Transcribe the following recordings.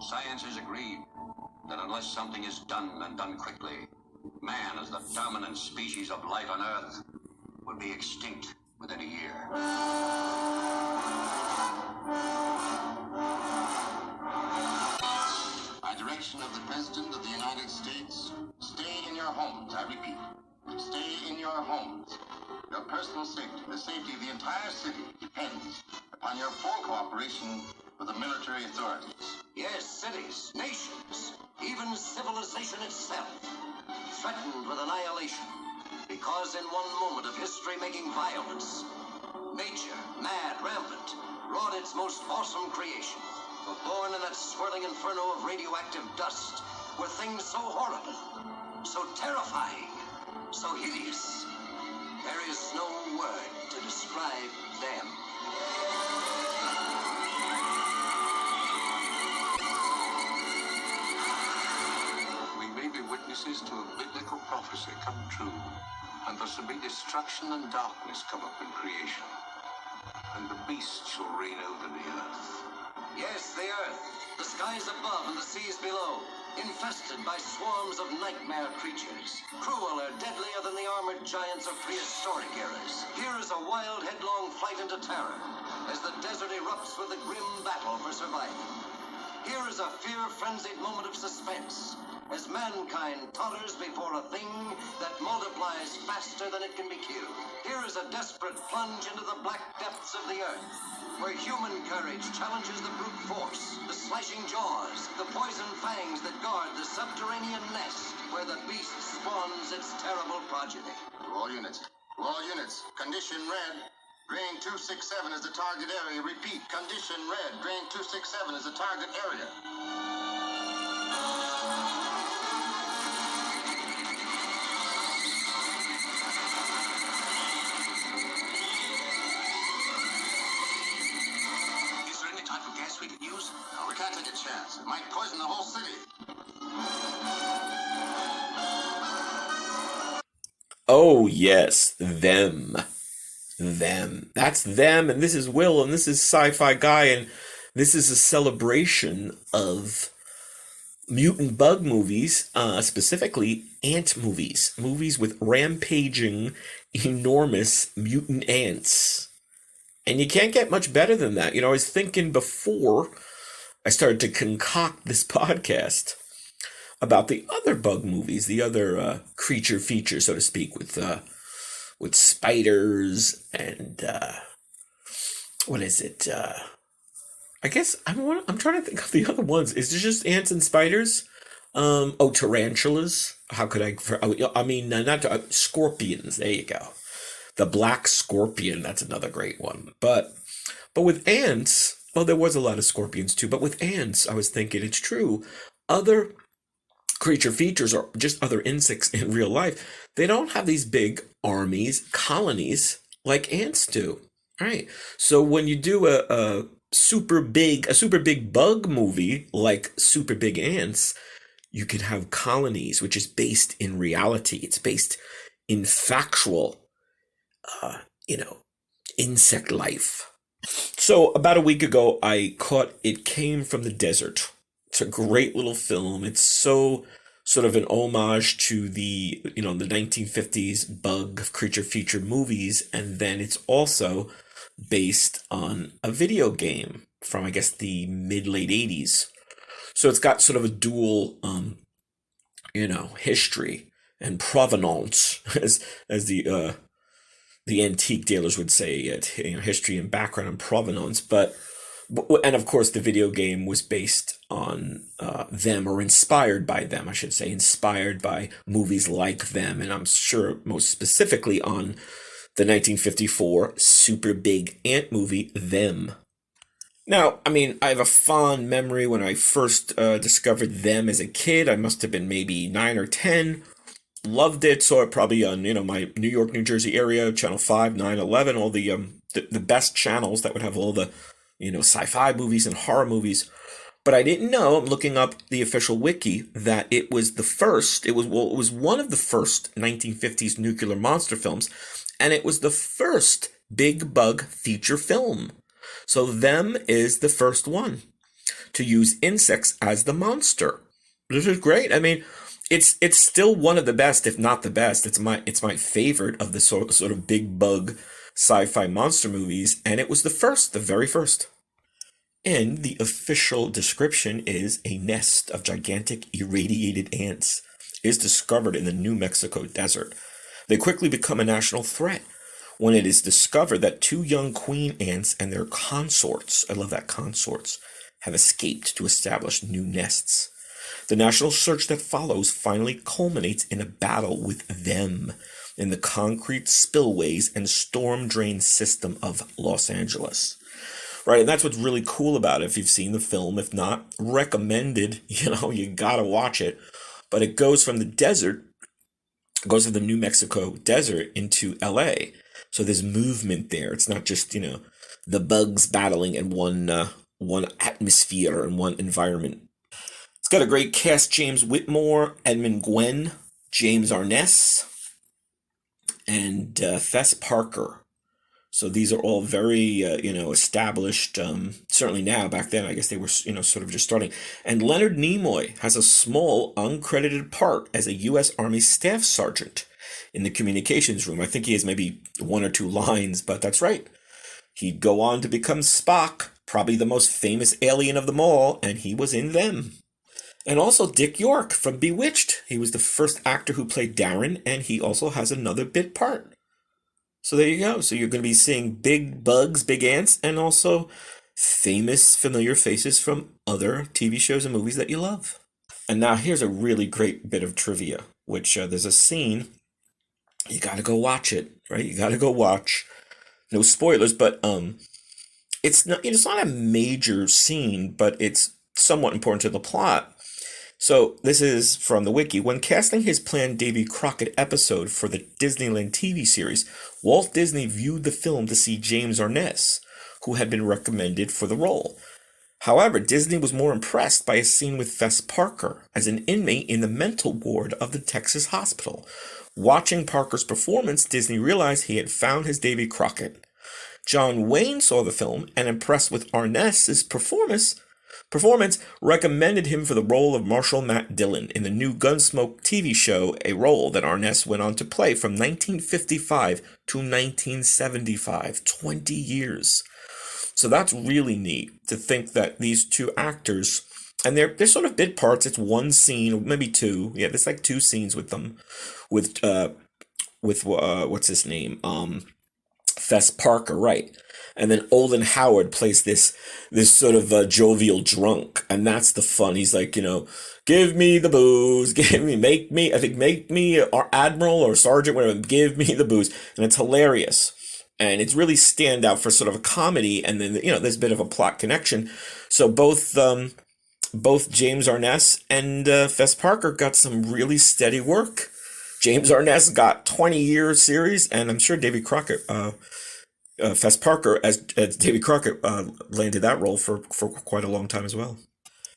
Science has agreed that unless something is done and done quickly, man as the dominant species of life on Earth will be extinct within a year. By direction of the President of the United States, stay in your homes, I repeat. Stay in your homes. Your personal safety, the safety of the entire city, depends upon your full cooperation with the military authorities. Yes, cities, nations, even civilization itself, threatened with annihilation. Because in one moment of history-making violence, nature, mad, rampant, wrought its most awesome creation. But born in that swirling inferno of radioactive dust were things so horrible, so terrifying, so hideous. There is no word to describe them. We may be witnesses to a biblical prophecy come true, and there shall be destruction and darkness come up in creation, and the beast shall reign over the earth. Yes, the earth, the skies above and the seas below, infested by swarms of nightmare creatures, crueler, deadlier than the armored giants of prehistoric eras. Here is a wild, headlong flight into terror, as the desert erupts with a grim battle for survival. Here is a fear-frenzied moment of suspense, as mankind totters before a thing that multiplies faster than it can be killed. Here is a desperate plunge into the black depths of the earth, where human courage challenges the brute force, the slashing jaws, the poison fangs that guard the subterranean nest, where the beast spawns its terrible progeny. To all units, condition red. Drain 267 is the target area. Repeat, condition red. Drain 267 is the target area. Is there any type of gas we could use? No, we can't take a chance. It might poison the whole city. Oh, yes, them. That's them, and this is Will, and this is Sci-Fi Guy, and this is a celebration of mutant bug movies, specifically ant movies. Movies with rampaging, enormous mutant ants. And you can't get much better than that. You know, I was thinking before I started to concoct this podcast about the other bug movies, the other creature features, so to speak, with spiders and what is it? I guess I'm trying to think of the other ones. Is it just ants and spiders? Tarantulas. How could not scorpions. There you go. The black scorpion. That's another great one. But with ants, well, there was a lot of scorpions too. But with ants, I was thinking it's true. Other creature features or just other insects in real life, they don't have these big armies, colonies like ants do. Right. So when you do a super big bug movie like Super Big Ants, you can have colonies, which is based in reality. It's based in factual, insect life. So about a week ago, I caught It Came from the Desert. It's a great little film. It's so sort of an homage to the 1950s bug creature feature movies. And then it's also based on a video game from, I guess, the mid-late 80s. So it's got sort of a dual, history and provenance, as the antique dealers would say, history and background and provenance. And of course, the video game was based on them, or inspired by them, I should say, inspired by movies like them. And I'm sure most specifically on the 1954 Super Big Ant movie, Them. Now, I have a fond memory when I first discovered Them as a kid. I must have been maybe 9 or 10. Loved it. Saw it probably on, my New York, New Jersey area, Channel 5, 9, 11, all the best channels that would have all the sci-fi movies and horror movies. But I didn't know, I'm looking up the official wiki, that it was one of the first 1950s nuclear monster films, and it was the first big bug feature film. So Them is the first one. to use insects as the monster. This is great. I mean, it's still one of the best, if not the best. It's my favorite of the sort of big bug sci-fi monster movies, and it was the very first. And the official description is a nest of gigantic irradiated ants is discovered in the New Mexico desert. They quickly become a national threat when it is discovered that two young queen ants and their consorts, I love that, consorts, have escaped to establish new nests. The national search that follows finally culminates in a battle with them in the concrete spillways and storm drain system of Los Angeles. Right, and that's what's really cool about it. If you've seen the film, if not, recommended, you gotta watch it. But it goes from the desert, goes from the New Mexico desert into LA. So there's movement there. It's not just, the bugs battling in one atmosphere and one environment. It's got a great cast: James Whitmore, Edmund Gwenn, James Arness, and Fess Parker. So these are all very, established, certainly now. Back then, I guess they were, sort of just starting. And Leonard Nimoy has a small, uncredited part as a U.S. Army Staff Sergeant in the communications room. I think he has maybe one or two lines, but that's right. He'd go on to become Spock, probably the most famous alien of them all, and he was in them. And also Dick York from Bewitched. He was the first actor who played Darren, and he also has another bit part. So there you go. So you're going to be seeing big bugs, big ants, and also famous, familiar faces from other TV shows and movies that you love. And now here's a really great bit of trivia, which there's a scene. You got to go watch it, right? You got to go watch. No spoilers, but it's not a major scene, but it's somewhat important to the plot. So this is from the wiki. When casting his planned Davy Crockett episode for the Disneyland TV series, Walt Disney viewed the film to see James Arness, who had been recommended for the role. However, Disney was more impressed by a scene with Fess Parker as an inmate in the mental ward of the Texas hospital. Watching Parker's performance, Disney realized he had found his Davy Crockett. John Wayne saw the film and, impressed with Arness's performance, recommended him for the role of Marshal Matt Dillon in the new Gunsmoke TV show, a role that Arness went on to play from 1955 to 1975, 20 years. So that's really neat to think that these two actors, and they're sort of bit parts. It's one scene, or maybe two. Yeah, there's like two scenes with them, with what's his name, Fess Parker, right? And then Olin Howard plays this sort of jovial drunk, and that's the fun. He's like, give me the booze, make me admiral or sergeant, whatever, give me the booze, and it's hilarious, and it's really stand out for sort of a comedy, and then there's a bit of a plot connection. So both James Arness and Fess Parker got some really steady work. James Arness got 20-year series, and I'm sure Davy Crockett. Fess Parker as Davy Crockett landed that role for quite a long time as well.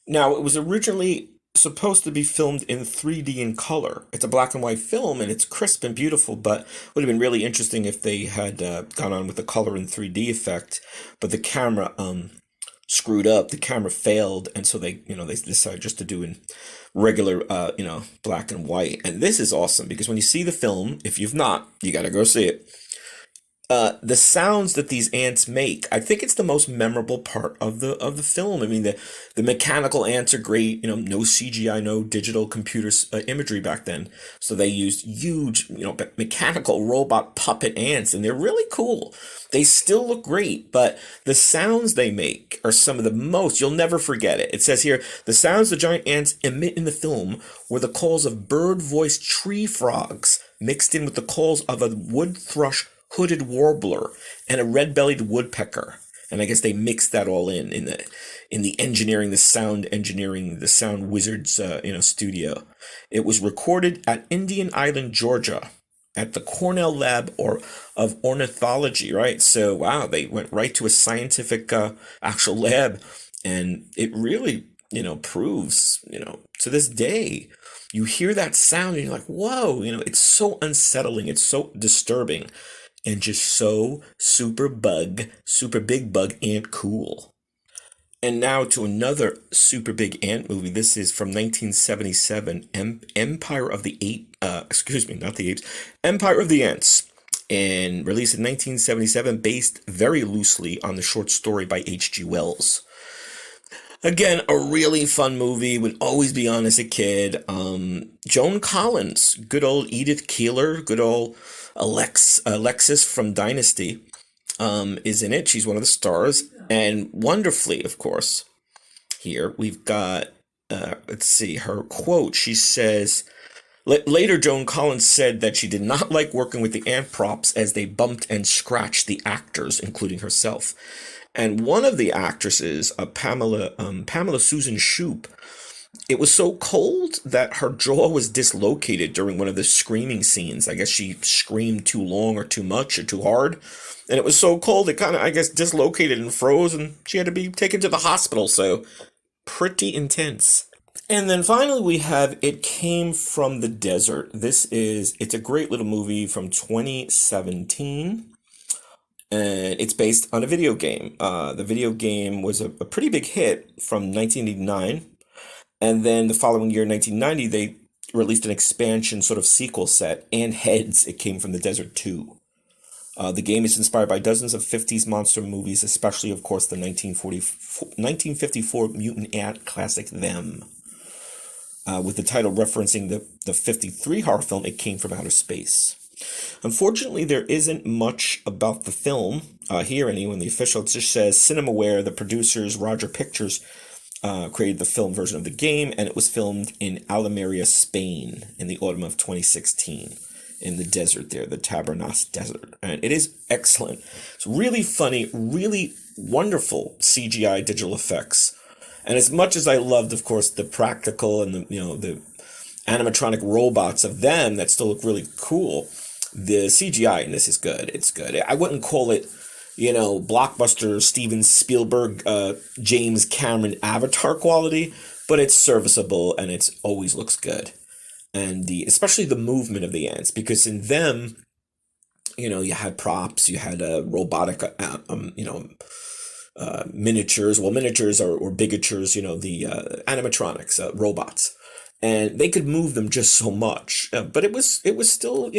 Now, it was originally supposed to be filmed in 3D in color. It's a black and white film, and it's crisp and beautiful, but would have been really interesting if they had gone on with the color and 3D effect. But the camera screwed up. The camera failed, and so they decided just to do in regular, black and white. And this is awesome because when you see the film, if you've not, you got to go see it. The sounds that these ants make, I think it's the most memorable part of the film. I mean, the mechanical ants are great. No CGI, no digital computers imagery back then. So they used huge, mechanical robot puppet ants, and they're really cool. They still look great, but the sounds they make are some of the most, you'll never forget it. It says here, the sounds the giant ants emit in the film were the calls of bird-voiced tree frogs mixed in with the calls of a wood thrush hooded warbler and a red-bellied woodpecker, and I guess they mixed that all in the engineering, the sound wizards studio. It was recorded at Indian Island, Georgia, at the Cornell Lab of Ornithology. Right, so wow, they went right to a scientific actual lab, and it really proves to this day. You hear that sound and you're like, whoa, it's so unsettling, it's so disturbing. And just so super big bug ant cool. And now to another super big ant movie. This is from 1977, Empire of the Ape. Excuse me, not the apes. Empire of the Ants, and released in 1977, based very loosely on the short story by H.G. Wells. Again, a really fun movie. Would always be on as a kid. Joan Collins, good old Edith Keeler, good old Alexis from Dynasty, is in it. She's one of the stars, and wonderfully, of course. Here we've got, let's see, her quote. She says, later Joan Collins said that she did not like working with the ant props as they bumped and scratched the actors, including herself. And one of the actresses, Pamela Susan Shoop, it was so cold that her jaw was dislocated during one of the screaming scenes. I guess she screamed too long or too much or too hard. And it was so cold, it kind of, I guess, dislocated and froze, and she had to be taken to the hospital. So, pretty intense. And then finally we have It Came from the Desert. It's a great little movie from 2017. And it's based on a video game. The video game was a pretty big hit from 1989. And then the following year, 1990, they released an expansion sort of sequel set, and Heads, It Came from the Desert 2. The game is inspired by dozens of 50s monster movies, especially, of course, the 1954 mutant ant classic Them, with the title referencing the 53 horror film It Came from Outer Space. Unfortunately, there isn't much about the film here anyway. In the official, it just says CinemaWare, the producers, Roger Pictures, created the film version of the game, and it was filmed in Almeria, Spain, in the autumn of 2016, in the desert there, the Tabernas Desert. And it is excellent. It's really funny, really wonderful CGI digital effects. And as much as I loved, of course, the practical and the animatronic robots of them that still look really cool, the CGI in this is good. It's good. I wouldn't call it, blockbuster Steven Spielberg, James Cameron Avatar quality, but it's serviceable and it always looks good. And especially the movement of the ants, because in them, you had props, you had robotic, miniatures. Well, miniatures or bigatures, the animatronics, robots. And they could move them just so much, but it was still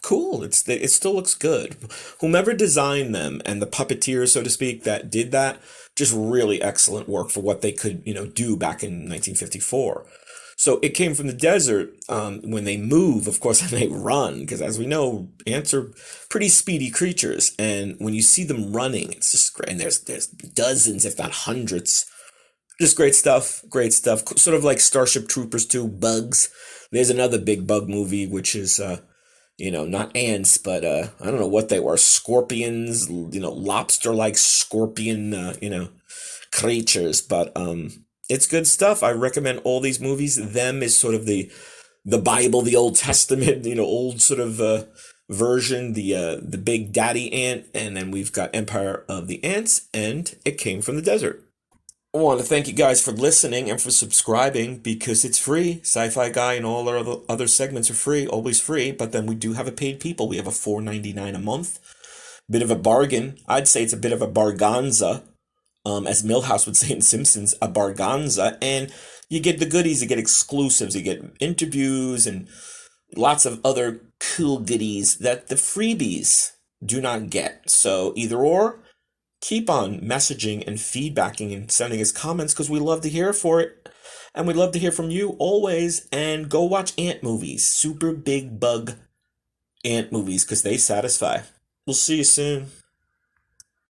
cool. It still looks good. Whomever designed them and the puppeteers, so to speak, that did that, just really excellent work for what they could do back in 1954. So It Came from the Desert. When they move, of course, and they run, because as we know, ants are pretty speedy creatures, and when you see them running, it's just great. And there's dozens, if not hundreds. Just great stuff, sort of like Starship Troopers 2, Bugs. There's another big bug movie, which is, not ants, but I don't know what they were, scorpions, lobster-like scorpion, creatures. But it's good stuff. I recommend all these movies. Them is sort of the Bible, the Old Testament, old sort of version, the big daddy ant, and then we've got Empire of the Ants, and It Came from the Desert. I want to thank you guys for listening and for subscribing, because it's free. Sci-Fi Guy and all our other segments are free, always free, but then we do have a paid people. We have a $4.99 a month. Bit of a bargain. I'd say it's a bit of a barganza, as Milhouse would say in Simpsons, a barganza. And you get the goodies, you get exclusives, you get interviews and lots of other cool goodies that the freebies do not get. So either or, keep on messaging and feedbacking and sending us comments, because we love to hear for it. And we'd love to hear from you always. And go watch ant movies, super big bug ant movies, because they satisfy. We'll see you soon.